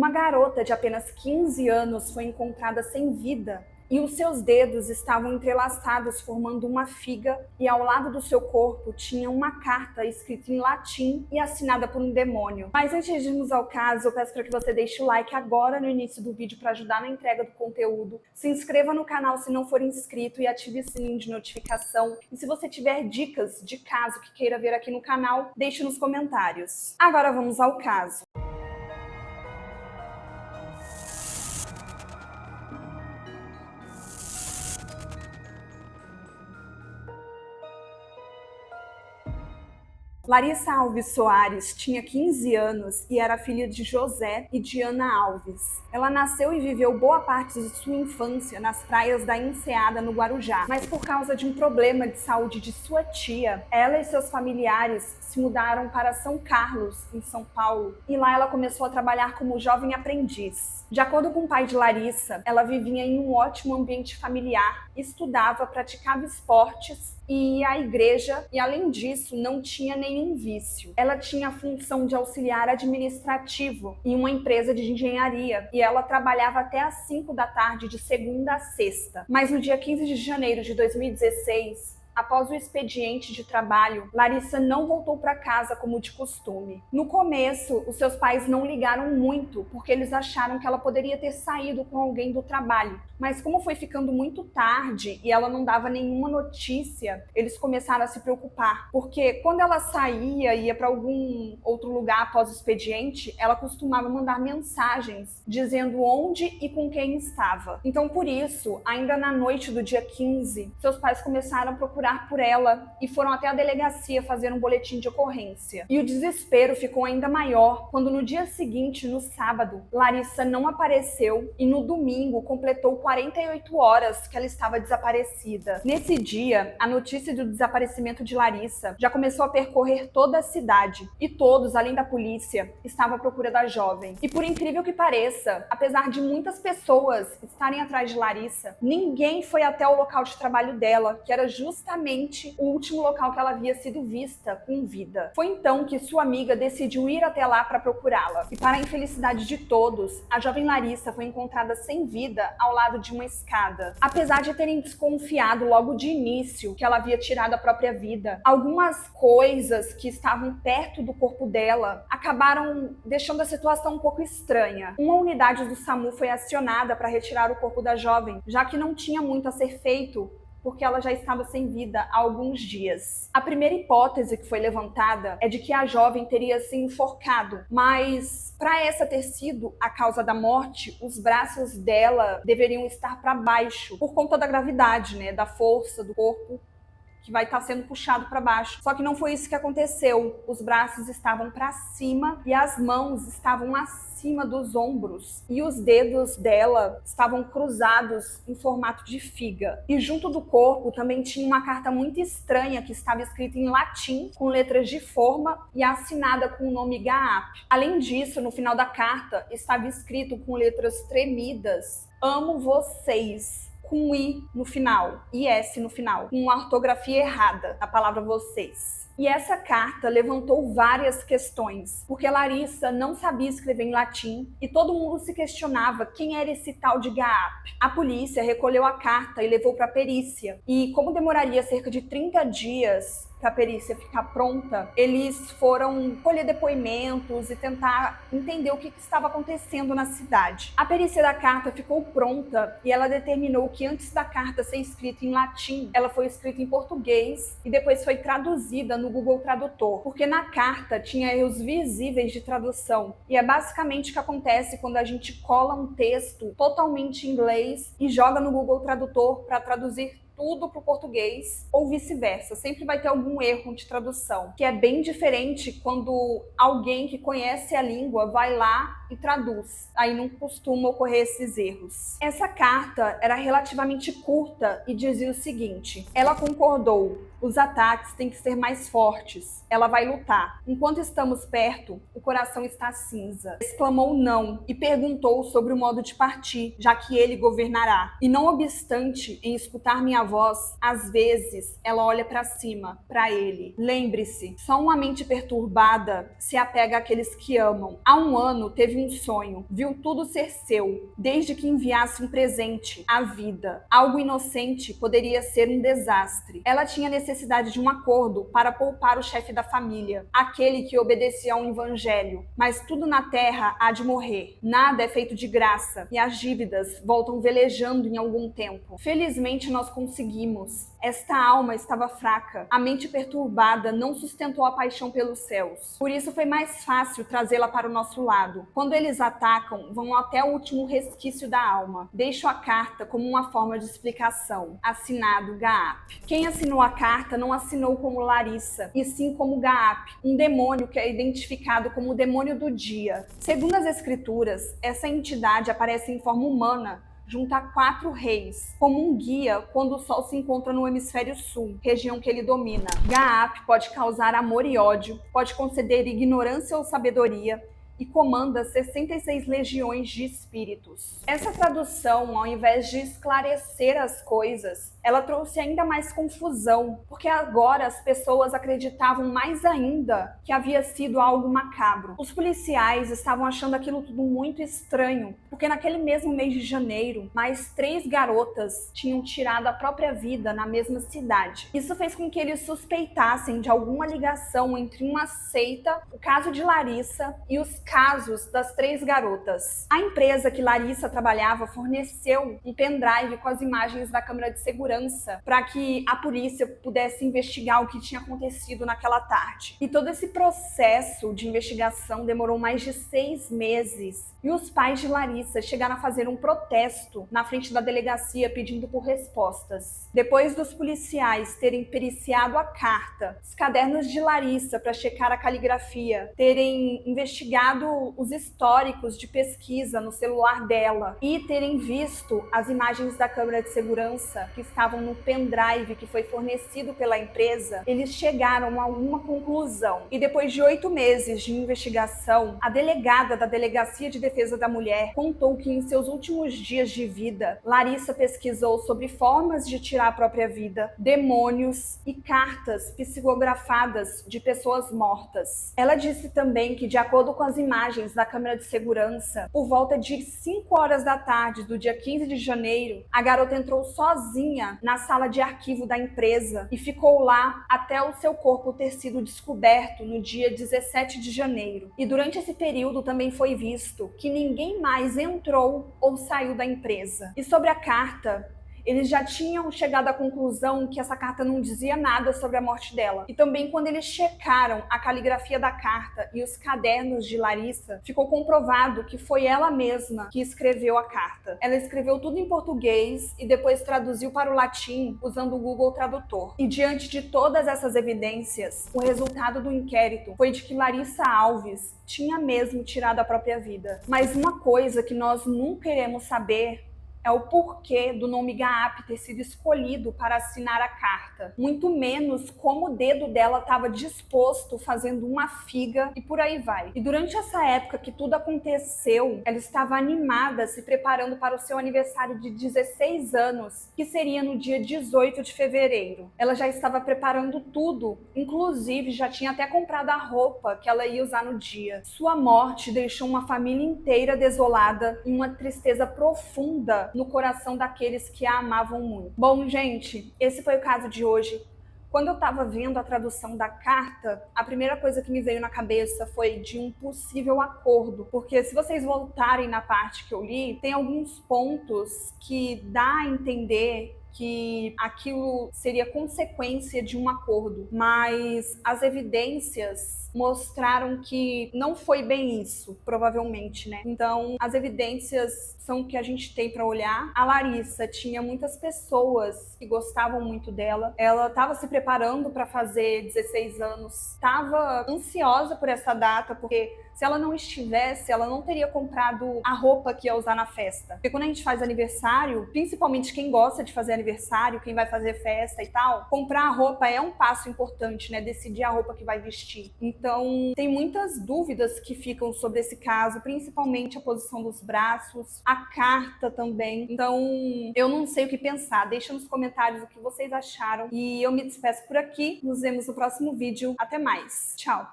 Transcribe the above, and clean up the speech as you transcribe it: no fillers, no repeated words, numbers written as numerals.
Uma garota de apenas 15 anos foi encontrada sem vida e os seus dedos estavam entrelaçados formando uma figa, e ao lado do seu corpo tinha uma carta escrita em latim e assinada por um demônio. Mas antes de irmos ao caso, eu peço para que você deixe o like agora no início do vídeo para ajudar na entrega do conteúdo. Se inscreva no canal se não for inscrito e ative o sininho de notificação. E se você tiver dicas de caso que queira ver aqui no canal, deixe nos comentários. Agora vamos ao caso. Larissa Alves Soares tinha 15 anos e era filha de José e de Ana Alves. Ela nasceu e viveu boa parte de sua infância nas praias da Enseada, no Guarujá. Mas por causa de um problema de saúde de sua tia, ela e seus familiares se mudaram para São Carlos, em São Paulo, e lá ela começou a trabalhar como jovem aprendiz. De acordo com o pai de Larissa, ela vivia em um ótimo ambiente familiar, estudava, praticava esportes e ia à igreja, e além disso não tinha nenhum vício. Ela tinha a função de auxiliar administrativo em uma empresa de engenharia e ela trabalhava até às 5 da tarde de segunda a sexta. Mas no dia 15 de janeiro de 2016, após o expediente de trabalho, Larissa não voltou para casa como de costume. No começo, os seus pais não ligaram muito, porque eles acharam que ela poderia ter saído com alguém do trabalho. Mas como foi ficando muito tarde e ela não dava nenhuma notícia, eles começaram a se preocupar. Porque quando ela saía e ia para algum outro lugar após o expediente, ela costumava mandar mensagens dizendo onde e com quem estava. Então, por isso, ainda na noite do dia 15, seus pais começaram a procurar por ela e foram até a delegacia fazer um boletim de ocorrência. E o desespero ficou ainda maior quando no dia seguinte, no sábado, Larissa não apareceu e no domingo completou 48 horas que ela estava desaparecida. Nesse dia, a notícia do desaparecimento de Larissa já começou a percorrer toda a cidade e todos, além da polícia, estavam à procura da jovem. E por incrível que pareça, apesar de muitas pessoas estarem atrás de Larissa, ninguém foi até o local de trabalho dela, que era justamente o último local que ela havia sido vista com vida. Foi então que sua amiga decidiu ir até lá para procurá-la. E para a infelicidade de todos, a jovem Larissa foi encontrada sem vida ao lado de uma escada. Apesar de terem desconfiado logo de início que ela havia tirado a própria vida, algumas coisas que estavam perto do corpo dela acabaram deixando a situação um pouco estranha. Uma unidade do SAMU foi acionada para retirar o corpo da jovem, já que não tinha muito a ser feito porque ela já estava sem vida há alguns dias. A primeira hipótese que foi levantada é de que a jovem teria se enforcado, mas para essa ter sido a causa da morte, os braços dela deveriam estar para baixo, por conta da gravidade, né, da força do corpo que vai estar sendo puxado para baixo. Só que não foi isso que aconteceu. Os braços estavam para cima e as mãos estavam acima dos ombros. E os dedos dela estavam cruzados em formato de figa. E junto do corpo também tinha uma carta muito estranha que estava escrita em latim, com letras de forma e assinada com o nome Gaap. Além disso, no final da carta estava escrito com letras tremidas: "Amo vocês", com I no final e S no final, com uma ortografia errada, a palavra vocês. E essa carta levantou várias questões, porque Larissa não sabia escrever em latim e todo mundo se questionava quem era esse tal de Gaap. A polícia recolheu a carta e levou para a perícia, e como demoraria cerca de 30 dias para a perícia ficar pronta, eles foram colher depoimentos e tentar entender o que estava acontecendo na cidade. A perícia da carta ficou pronta e ela determinou que antes da carta ser escrita em latim, ela foi escrita em português e depois foi traduzida no Google Tradutor, porque na carta tinha erros visíveis de tradução. E é basicamente o que acontece quando a gente cola um texto totalmente em inglês e joga no Google Tradutor para traduzir tudo para o português ou vice-versa. Sempre vai ter algum erro de tradução, que é bem diferente quando alguém que conhece a língua vai lá e traduz. Aí não costuma ocorrer esses erros. Essa carta era relativamente curta e dizia o seguinte: ela concordou, Os ataques têm que ser mais fortes. Ela vai lutar. Enquanto estamos perto, o coração está cinza. Exclamou não e perguntou sobre o modo de partir, já que ele governará. E não obstante em escutar minha voz, às vezes ela olha para cima, para ele. Lembre-se, só uma mente perturbada se apega àqueles que amam. Há um ano teve um sonho, viu tudo ser seu, desde que enviasse um presente, a vida. Algo inocente poderia ser um desastre. Ela tinha necessidade de um acordo para poupar o chefe da família, aquele que obedecia a um evangelho. Mas tudo na terra há de morrer. Nada é feito de graça e as dívidas voltam velejando em algum tempo. Felizmente nós conseguimos. Esta alma estava fraca. A mente perturbada não sustentou a paixão pelos céus. Por isso foi mais fácil trazê-la para o nosso lado. Quando eles atacam, vão até o último resquício da alma. Deixo a carta como uma forma de explicação. Assinado Gaap. Quem assinou a carta não assinou como Larissa, e sim como Gaap, um demônio que é identificado como o demônio do dia. Segundo as escrituras, essa entidade aparece em forma humana, junto a 4 reis, como um guia quando o sol se encontra no hemisfério sul, região que ele domina. Gaap pode causar amor e ódio, pode conceder ignorância ou sabedoria, e comanda 66 legiões de espíritos. Essa tradução, ao invés de esclarecer as coisas, ela trouxe ainda mais confusão, porque agora as pessoas acreditavam mais ainda que havia sido algo macabro. Os policiais estavam achando aquilo tudo muito estranho, porque naquele mesmo mês de janeiro, mais 3 garotas tinham tirado a própria vida na mesma cidade. Isso fez com que eles suspeitassem de alguma ligação entre uma seita, o caso de Larissa e os casos das 3 garotas. A empresa que Larissa trabalhava forneceu um pendrive com as imagens da câmera de segurança para que a polícia pudesse investigar o que tinha acontecido naquela tarde. E todo esse processo de investigação demorou mais de 6 meses. E os pais de Larissa chegaram a fazer um protesto na frente da delegacia pedindo por respostas. Depois dos policiais terem periciado a carta, os cadernos de Larissa para checar a caligrafia, terem investigado os históricos de pesquisa no celular dela e terem visto as imagens da câmera de segurança que estavam no pendrive que foi fornecido pela empresa, eles chegaram a uma conclusão. E depois de 8 meses de investigação, a delegada da Delegacia de Defesa da Mulher contou que em seus últimos dias de vida, Larissa pesquisou sobre formas de tirar a própria vida, demônios e cartas psicografadas de pessoas mortas. Ela disse também que, de acordo com as imagens da câmera de segurança, por volta de 5 horas da tarde do dia 15 de janeiro, a garota entrou sozinha na sala de arquivo da empresa e ficou lá até o seu corpo ter sido descoberto no dia 17 de janeiro. E durante esse período também foi visto que ninguém mais entrou ou saiu da empresa. E sobre a carta, eles já tinham chegado à conclusão que essa carta não dizia nada sobre a morte dela. E também quando eles checaram a caligrafia da carta e os cadernos de Larissa, ficou comprovado que foi ela mesma que escreveu a carta. Ela escreveu tudo em português e depois traduziu para o latim usando o Google Tradutor. E diante de todas essas evidências, o resultado do inquérito foi de que Larissa Alves tinha mesmo tirado a própria vida. Mas uma coisa que nós nunca iremos saber é o porquê do nome Gaap ter sido escolhido para assinar a carta. Muito menos como o dedo dela estava disposto, fazendo uma figa e por aí vai. E durante essa época que tudo aconteceu, ela estava animada, se preparando para o seu aniversário de 16 anos, que seria no dia 18 de fevereiro. Ela já estava preparando tudo, inclusive já tinha até comprado a roupa que ela ia usar no dia. Sua morte deixou uma família inteira desolada e uma tristeza profunda no coração daqueles que a amavam muito. Bom, gente, esse foi o caso de hoje. Quando eu estava vendo a tradução da carta, a primeira coisa que me veio na cabeça foi de um possível acordo, porque se vocês voltarem na parte que eu li, tem alguns pontos que dá a entender que aquilo seria consequência de um acordo, mas as evidências mostraram que não foi bem isso, provavelmente, né? Então, as evidências são o que a gente tem para olhar. A Larissa tinha muitas pessoas que gostavam muito dela. Ela estava se preparando para fazer 16 anos, estava ansiosa por essa data, porque se ela não estivesse, ela não teria comprado a roupa que ia usar na festa. Porque quando a gente faz aniversário, principalmente quem gosta de fazer aniversário, quem vai fazer festa e tal, comprar a roupa é um passo importante, né? Decidir a roupa que vai vestir. Então, tem muitas dúvidas que ficam sobre esse caso, principalmente a posição dos braços, a carta também. Então, eu não sei o que pensar. Deixa nos comentários o que vocês acharam. E eu me despeço por aqui. Nos vemos no próximo vídeo. Até mais. Tchau!